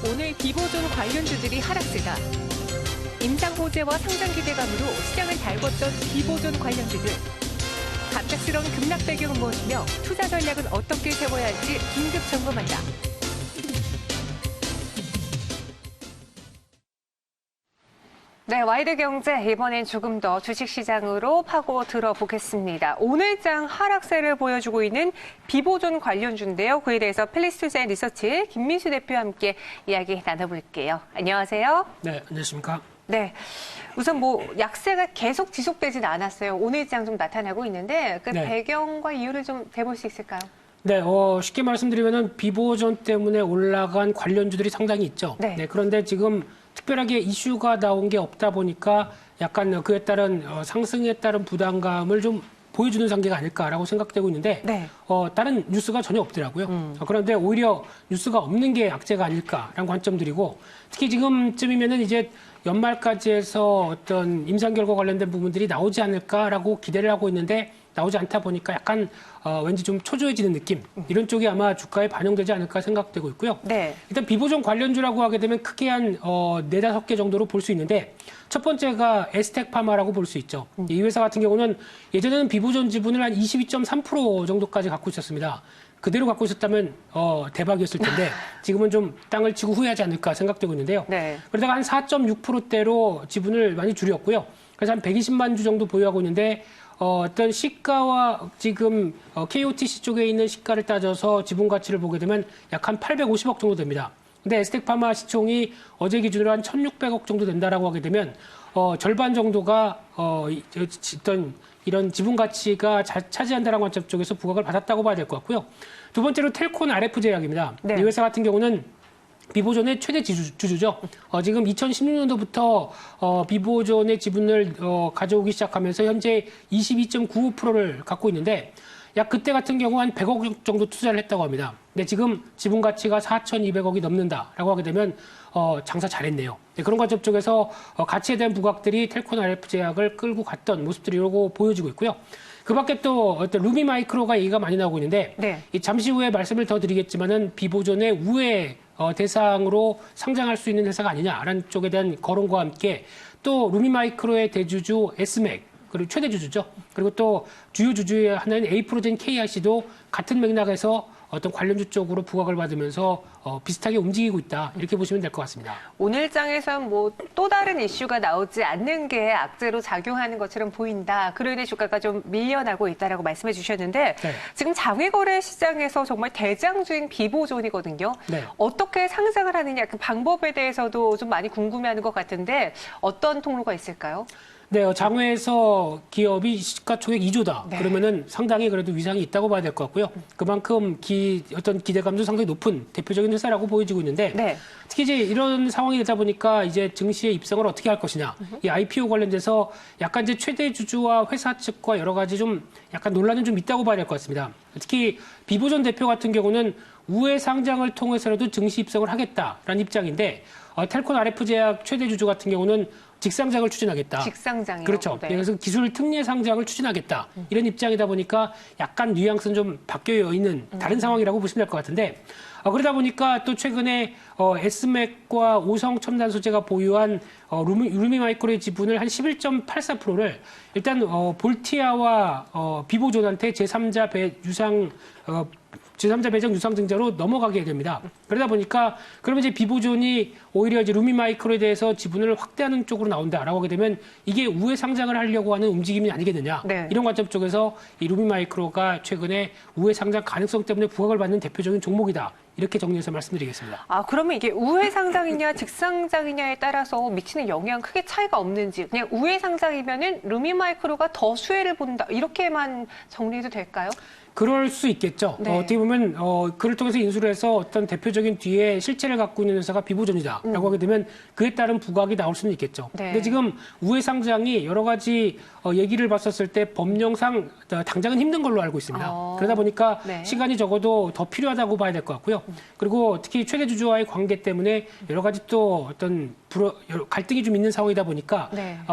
오늘 비보존 관련주들이 하락세다. 임상 호재와 상장 기대감으로 시장을 달궜던 비보존 관련주들. 갑작스러운 급락 배경은 무엇이며 투자 전략은 어떻게 세워야 할지 긴급 점검한다. 네, 와이드 경제 이번엔 조금 더 주식시장으로 파고 들어보겠습니다. 오늘장 하락세를 보여주고 있는 비보존 관련주인데요. 그에 대해서 펠리스투자인 리서치 김민수 대표와 함께 이야기 나눠볼게요. 안녕하세요. 네, 안녕하십니까. 네, 우선 약세가 계속 지속되진 않았어요. 오늘장 좀 나타나고 있는데 그 배경과 이유를 좀 대볼 수 있을까요? 네, 쉽게 말씀드리면은 비보존 때문에 올라간 관련주들이 상당히 있죠. 네, 그런데 지금 특별하게 이슈가 나온 게 없다 보니까 약간 그에 따른 상승에 따른 부담감을 좀 보여주는 상태가 아닐까라고 생각되고 있는데 다른 뉴스가 전혀 없더라고요. 그런데 오히려 뉴스가 없는 게 악재가 아닐까라는 관점들이고 특히 지금쯤이면은 이제 연말까지 해서 어떤 임상 결과 관련된 부분들이 나오지 않을까라고 기대를 하고 있는데 나오지 않다 보니까 약간 왠지 좀 초조해지는 느낌 이런 쪽이 아마 주가에 반영되지 않을까 생각되고 있고요. 일단 비보존 관련주라고 하게 되면 크게 한 4-5개 정도로 볼 수 있는데 첫 번째가 에스텍파마라고 볼 수 있죠. 이 회사 같은 경우는 예전에는 비보존 지분을 한 22.3% 정도까지 갖고 있었습니다. 그대로 갖고 있었다면 대박이었을 텐데 지금은 좀 땅을 치고 후회하지 않을까 생각되고 있는데요. 그러다가 한 4.6%대로 지분을 많이 줄였고요. 그래서 한 120만 주 정도 보유하고 있는데 어떤 시가와 지금 KOTC 쪽에 있는 시가를 따져서 지분 가치를 보게 되면 약 한 850억 정도 됩니다. 근데 에스텍파마 시총이 어제 기준으로 한 1,600억 정도 된다라고 하게 되면 절반 정도가 어떤 이런 지분 가치가 차지한다는 관점 쪽에서 부각을 받았다고 봐야 될 것 같고요. 두 번째로 텔콘 RF 제약입니다. 이 회사 같은 경우는 비보존의 최대 주주죠. 지금 2016년도부터 비보존의 지분을 가져오기 시작하면서 현재 22.95%를 갖고 있는데 약 그때 같은 경우 한 100억 정도 투자를 했다고 합니다. 근데 지금 지분 가치가 4,200억이 넘는다라고 하게 되면 장사 잘했네요. 그런 관점 쪽에서 가치에 대한 부각들이 텔콘 RF 제약을 끌고 갔던 모습들이 이러고 보여지고 있고요. 그 밖에 또 어떤 루미마이크로가 얘기가 많이 나오고 있는데 잠시 후에 말씀을 더 드리겠지만은 비보존의 우회 대상으로 상장할 수 있는 회사가 아니냐라는 쪽에 대한 거론과 함께 또 루미마이크로의 대주주 에스맥 그리고 최대 주주죠. 그리고 또 주요 주주의 하나인 에이프로젠 KIC도 같은 맥락에서 어떤 관련주 쪽으로 부각을 받으면서 비슷하게 움직이고 있다. 이렇게 보시면 될 것 같습니다. 오늘장에선 또 다른 이슈가 나오지 않는 게 악재로 작용하는 것처럼 보인다. 그로 인해 주가가 좀 밀려나고 있다라고 말씀해 주셨는데 지금 장외거래 시장에서 정말 대장주인 비보존이거든요. 어떻게 상장을 하느냐 그 방법에 대해서도 좀 많이 궁금해하는 것 같은데 어떤 통로가 있을까요? 네, 장외에서 기업이 시가총액 2조다. 그러면은 상당히 그래도 위상이 있다고 봐야 될 것 같고요. 그만큼 어떤 기대감도 상당히 높은 대표적인 회사라고 보여지고 있는데 특히 이제 이런 상황이 되다 보니까 이제 증시에 입성을 어떻게 할 것이냐. 이 IPO 관련돼서 약간 이제 최대 주주와 회사 측과 여러 가지 좀 약간 논란은 좀 있다고 봐야 될 것 같습니다. 특히 비보존 대표 같은 경우는 우회 상장을 통해서라도 증시 입성을 하겠다라는 입장인데 텔콘 RF 제약 최대 주주 같은 경우는 직상장을 추진하겠다. 직상장이요? 그렇죠. 그래서 기술 특례 상장을 추진하겠다. 이런 입장이다 보니까 약간 뉘앙스는 좀 바뀌어 있는 다른 상황이라고 보시면 될 것 같은데 그러다 보니까 또 최근에 에스맥과 오성 첨단소재가 보유한 루미마이크로의 지분을 한 11.84%를 일단 볼티아와 비보존한테 제3자 배정 유상증자로 넘어가게 됩니다. 그러다 보니까 그러면 이제 비보존이 오히려 이제 루미마이크로에 대해서 지분을 확대하는 쪽으로 나온다라고 하게 되면 이게 우회 상장을 하려고 하는 움직임이 아니겠느냐. 이런 관점 쪽에서 이 루미마이크로가 최근에 우회 상장 가능성 때문에 부각을 받는 대표적인 종목이다. 이렇게 정리해서 말씀드리겠습니다. 그러면 이게 우회 상장이냐 직상장이냐에 따라서 미치는 영향 크게 차이가 없는지 그냥 우회 상장이면은 루미마이크로가 더 수혜를 본다. 이렇게만 정리해도 될까요? 그럴 수 있겠죠. 어떻게 보면 그를 통해서 인수를 해서 어떤 대표적인 뒤에 실체를 갖고 있는 회사가 비보존이다라고 하게 되면 그에 따른 부각이 나올 수는 있겠죠. 근데 지금 우회 상장이 여러 가지 얘기를 봤었을 때 법령상 당장은 힘든 걸로 알고 있습니다. 그러다 보니까 시간이 적어도 더 필요하다고 봐야 될 것 같고요. 그리고 특히 최대 주주와의 관계 때문에 여러 가지 또 어떤 갈등이 좀 있는 상황이다 보니까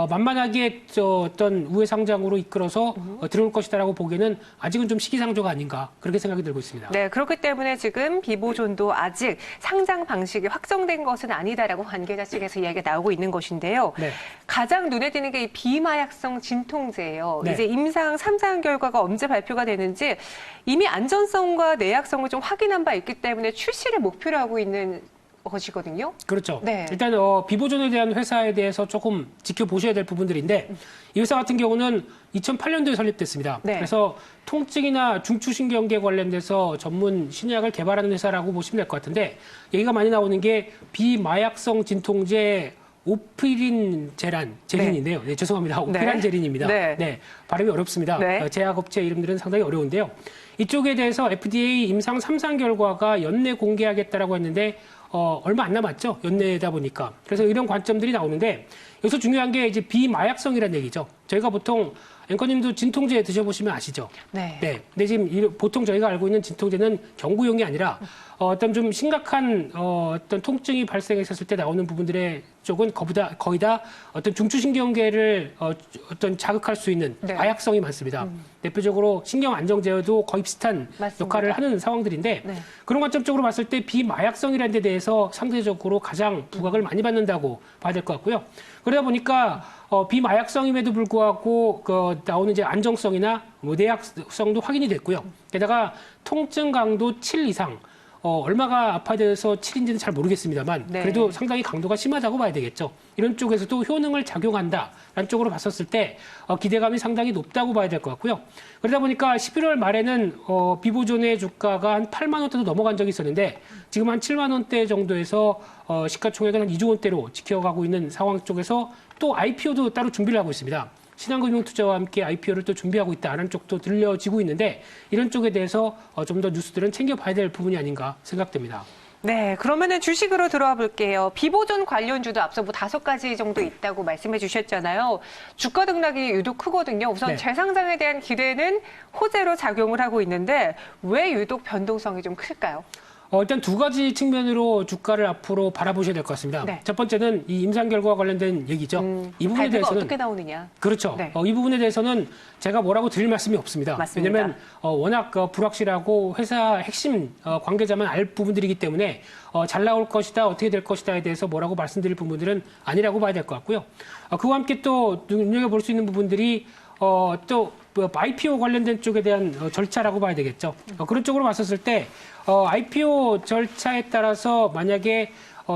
만만하게 어떤 우회 상장으로 이끌어서 들어올 것이다라고 보기에는 아직은 좀 시기상 창조가 아닌가 그렇게 생각이 들고 있습니다. 네, 그렇기 때문에 지금 비보존도 아직 상장 방식이 확정된 것은 아니다라고 관계자 측에서 이야기가 나오고 있는 것인데요. 네. 가장 눈에 띄는 게 이 비마약성 진통제예요. 네. 이제 임상 3상 결과가 언제 발표가 되는지 이미 안전성과 내약성을 좀 확인한 바 있기 때문에 출시를 목표로 하고 있는 것이거든요. 그렇죠. 네. 일단 비보존에 대한 회사에 대해서 조금 지켜보셔야 될 부분들인데 이 회사 같은 경우는 2008년도에 설립됐습니다. 네. 그래서 통증이나 중추신경계 관련돼서 전문 신약을 개발하는 회사라고 보시면 될 것 같은데 얘기가 많이 나오는 게 비마약성 진통제 제린인데요. 네, 죄송합니다. 오피란 제린입니다. 네. 네, 발음이 어렵습니다. 네. 제약업체 이름들은 상당히 어려운데요. 이쪽에 대해서 FDA 임상 3상 결과가 연내 공개하겠다라고 했는데 얼마 안 남았죠. 연내다 보니까. 그래서 이런 관점들이 나오는데 여기서 중요한 게 이제 비마약성이라는 얘기죠. 저희가 보통 앵커님도 진통제 드셔보시면 아시죠? 네. 네. 근데 지금 보통 저희가 알고 있는 진통제는 경구용이 아니라 어떤 좀 심각한 어떤 통증이 발생했었을 때 나오는 부분들의 쪽은 거의 다 어떤 중추신경계를 어떤 자극할 수 있는 네. 마약성이 많습니다. 대표적으로 신경 안정제도 거의 비슷한 맞습니다. 역할을 하는 상황들인데 네. 그런 관점적으로 봤을 때 비마약성이라는 데 대해서 상대적으로 가장 부각을 많이 받는다고 봐야 될 것 같고요. 그러다 보니까 비마약성임에도 불구하고 나오는 이제 안정성이나 내약성도 확인이 됐고요. 게다가 통증 강도 7 이상 얼마가 아파야 돼서 7인지는 잘 모르겠습니다만 네. 그래도 상당히 강도가 심하다고 봐야 되겠죠. 이런 쪽에서도 효능을 작용한다라는 쪽으로 봤었을 때 기대감이 상당히 높다고 봐야 될 것 같고요. 그러다 보니까 11월 말에는 비보존의 주가가 한 8만 원대도 넘어간 적이 있었는데 지금 한 7만 원대 정도에서 시가총액은 한 2조 원대로 지켜가고 있는 상황 쪽에서 또 IPO도 따로 준비를 하고 있습니다. 신한금융투자와 함께 IPO를 또 준비하고 있다는 쪽도 들려지고 있는데 이런 쪽에 대해서 좀 더 뉴스들은 챙겨봐야 될 부분이 아닌가 생각됩니다. 네, 그러면은 주식으로 들어와 볼게요. 비보존 관련주도 앞서 뭐 5가지 정도 있다고 말씀해 주셨잖아요. 주가 등락이 유독 크거든요. 우선 네. 재상장에 대한 기대는 호재로 작용을 하고 있는데 왜 유독 변동성이 좀 클까요? 일단 두 가지 측면으로 주가를 앞으로 바라보셔야 될 것 같습니다. 네. 첫 번째는 이 임상 결과와 관련된 얘기죠. 이 부분에 발표가 대해서는 어떻게 나오느냐. 그렇죠. 네. 이 부분에 대해서는 제가 뭐라고 드릴 말씀이 없습니다. 맞습니다. 왜냐하면 워낙 불확실하고 회사 핵심 관계자만 알 부분들이기 때문에 잘 나올 것이다, 어떻게 될 것이다에 대해서 뭐라고 말씀드릴 부분들은 아니라고 봐야 될 것 같고요. 그와 함께 또 눈여겨볼 수 있는 부분들이 또 IPO 관련된 쪽에 대한 절차라고 봐야 되겠죠. 그런 쪽으로 봤었을 때 IPO 절차에 따라서 만약에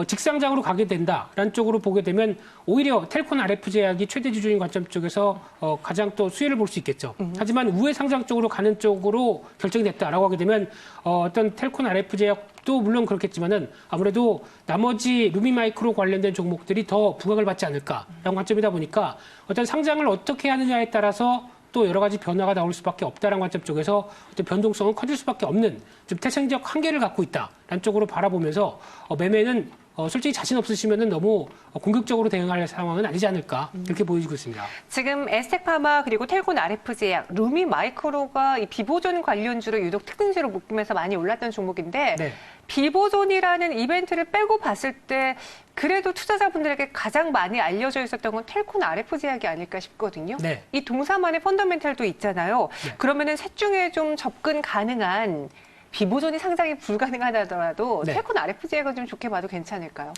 직상장으로 가게 된다라는 쪽으로 보게 되면 오히려 텔콘 RF 제약이 최대 주주인 관점 쪽에서 가장 또 수혜를 볼 수 있겠죠. 하지만 우회 상장 쪽으로 가는 쪽으로 결정이 됐다라고 하게 되면 어떤 텔콘 RF 제약도 물론 그렇겠지만은 아무래도 나머지 루미마이크로 관련된 종목들이 더 부각을 받지 않을까라는 관점이다 보니까 어떤 상장을 어떻게 하느냐에 따라서 또 여러 가지 변화가 나올 수밖에 없다라는 관점 쪽에서 어떤 변동성은 커질 수밖에 없는 좀 태생적 한계를 갖고 있다라는 쪽으로 바라보면서 매매는 솔직히 자신 없으시면은 너무 공격적으로 대응할 상황은 아니지 않을까 이렇게 보여지고 있습니다. 지금 에스텍파마 그리고 텔콘 RF 제약, 루미 마이크로가 이 비보존 관련주로 유독 특징주로 묶이면서 많이 올랐던 종목인데 네. 비보존이라는 이벤트를 빼고 봤을 때 그래도 투자자분들에게 가장 많이 알려져 있었던 건 텔콘 RF 제약이 아닐까 싶거든요. 네. 이 동사만의 펀더멘탈도 있잖아요. 네. 그러면은 셋 중에 좀 접근 가능한 비보존이 상장이 불가능하더라도 네. 텔콘 RF 제약은 좀 좋게 봐도 괜찮을까요?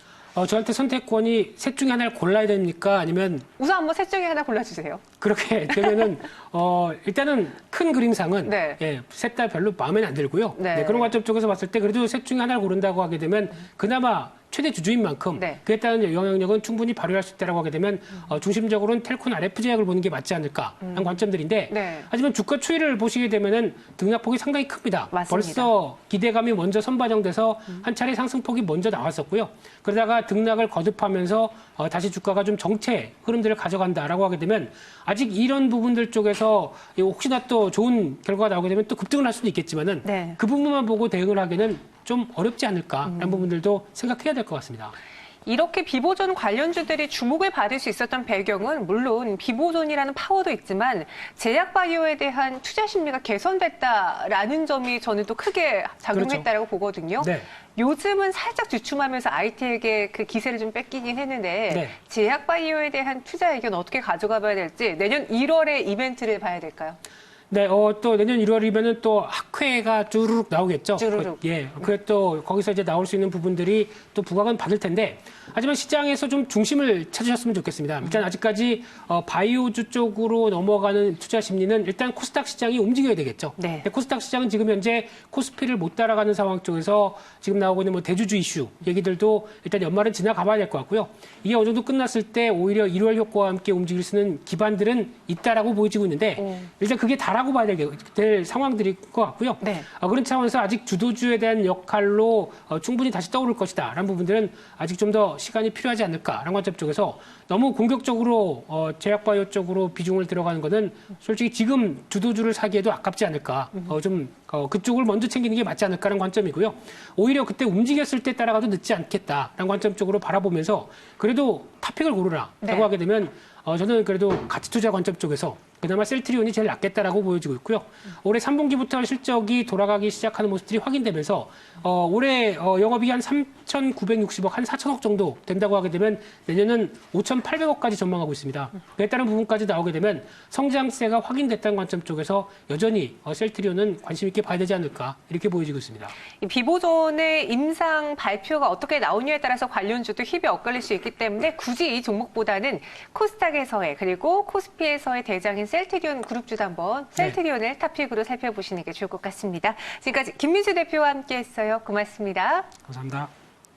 저한테 선택권이 셋 중에 하나를 골라야 됩니까? 아니면 우선 한번 셋 중에 하나 골라주세요. 그렇게 되면은 일단은 큰 그림상은 네. 셋 다 별로 마음에는 안 들고요. 네. 그런 관점 쪽에서 봤을 때 그래도 셋 중에 하나를 고른다고 하게 되면 그나마 최대 주주인 만큼 네. 그에 따른 영향력은 충분히 발휘할 수 있다고 하게 되면 중심적으로는 텔콘 RF 제약을 보는 게 맞지 않을까 하는 관점들인데 네. 하지만 주가 추이를 보시게 되면은 등락폭이 상당히 큽니다. 맞습니다. 벌써 기대감이 먼저 선반영돼서 한 차례 상승폭이 먼저 나왔었고요. 그러다가 등락을 거듭하면서 다시 주가가 좀 정체 흐름들을 가져간다라고 하게 되면 아직 이런 부분들 쪽에서 혹시나 또 좋은 결과가 나오게 되면 또 급등을 할 수도 있겠지만은 네. 그 부분만 보고 대응을 하기는 좀 어렵지 않을까라는 부분들도 생각해야 될 것 같습니다. 이렇게 비보존 관련주들이 주목을 받을 수 있었던 배경은 물론 비보존이라는 파워도 있지만 제약 바이오에 대한 투자 심리가 개선됐다라는 점이 저는 또 크게 작용했다라고 보거든요. 네. 요즘은 살짝 주춤하면서 IT에게 그 기세를 좀 뺏기긴 했는데 네. 제약 바이오에 대한 투자 의견 어떻게 가져가 봐야 될지 내년 1월에 이벤트를 봐야 될까요? 네, 또 내년 1월이면은 또 학회가 쭈루룩 나오겠죠. 쭈루룩. 그게 또 거기서 이제 나올 수 있는 부분들이 또 부각은 받을 텐데, 하지만 시장에서 좀 중심을 찾으셨으면 좋겠습니다. 일단 아직까지 바이오주 쪽으로 넘어가는 투자 심리는 일단 코스닥 시장이 움직여야 되겠죠. 네. 근데 코스닥 시장은 지금 현재 코스피를 못 따라가는 상황 쪽에서 지금 나오고 있는 뭐 대주주 이슈 얘기들도 일단 연말은 지나가 봐야 될 것 같고요. 이게 어느 정도 끝났을 때 오히려 1월 효과와 함께 움직일 수 있는 기반들은 있다라고 보여지고 있는데 일단 그게 다라고 봐야 될 상황들일 것 같고요. 네. 그런 차원에서 아직 주도주에 대한 역할로 충분히 다시 떠오를 것이다 라는 부분들은 아직 좀 더 시간이 필요하지 않을까라는 관점 쪽에서 너무 공격적으로 제약바이오 쪽으로 비중을 들어가는 거는 솔직히 지금 주도주를 사기에도 아깝지 않을까. 그쪽을 먼저 챙기는 게 맞지 않을까라는 관점이고요. 오히려 그때 움직였을 때 따라가도 늦지 않겠다라는 관점 쪽으로 바라보면서 그래도 탑픽을 고르라라고 네. 하게 되면 저는 그래도 가치 투자 관점 쪽에서 그나마 셀트리온이 제일 낫겠다라고 보여지고 있고요. 올해 3분기부터 실적이 돌아가기 시작하는 모습들이 확인되면서 올해 영업이익이 한 3,960억, 한 4천억 정도 된다고 하게 되면 내년은 5,800억까지 전망하고 있습니다. 그에 따른 부분까지 나오게 되면 성장세가 확인됐다는 관점 쪽에서 여전히 셀트리온은 관심 있게 봐야 되지 않을까 이렇게 보여지고 있습니다. 이 비보존의 임상 발표가 어떻게 나오냐에 따라서 관련주도 힘이 엇갈릴 수 있기 때문에 굳이 이 종목보다는 코스닥에서의 그리고 코스피에서의 대장인 셀트리온 그룹주도 한번 셀트리온을 탑픽으로 살펴보시는 게 좋을 것 같습니다. 지금까지 김민수 대표와 함께했어요. 고맙습니다. 감사합니다.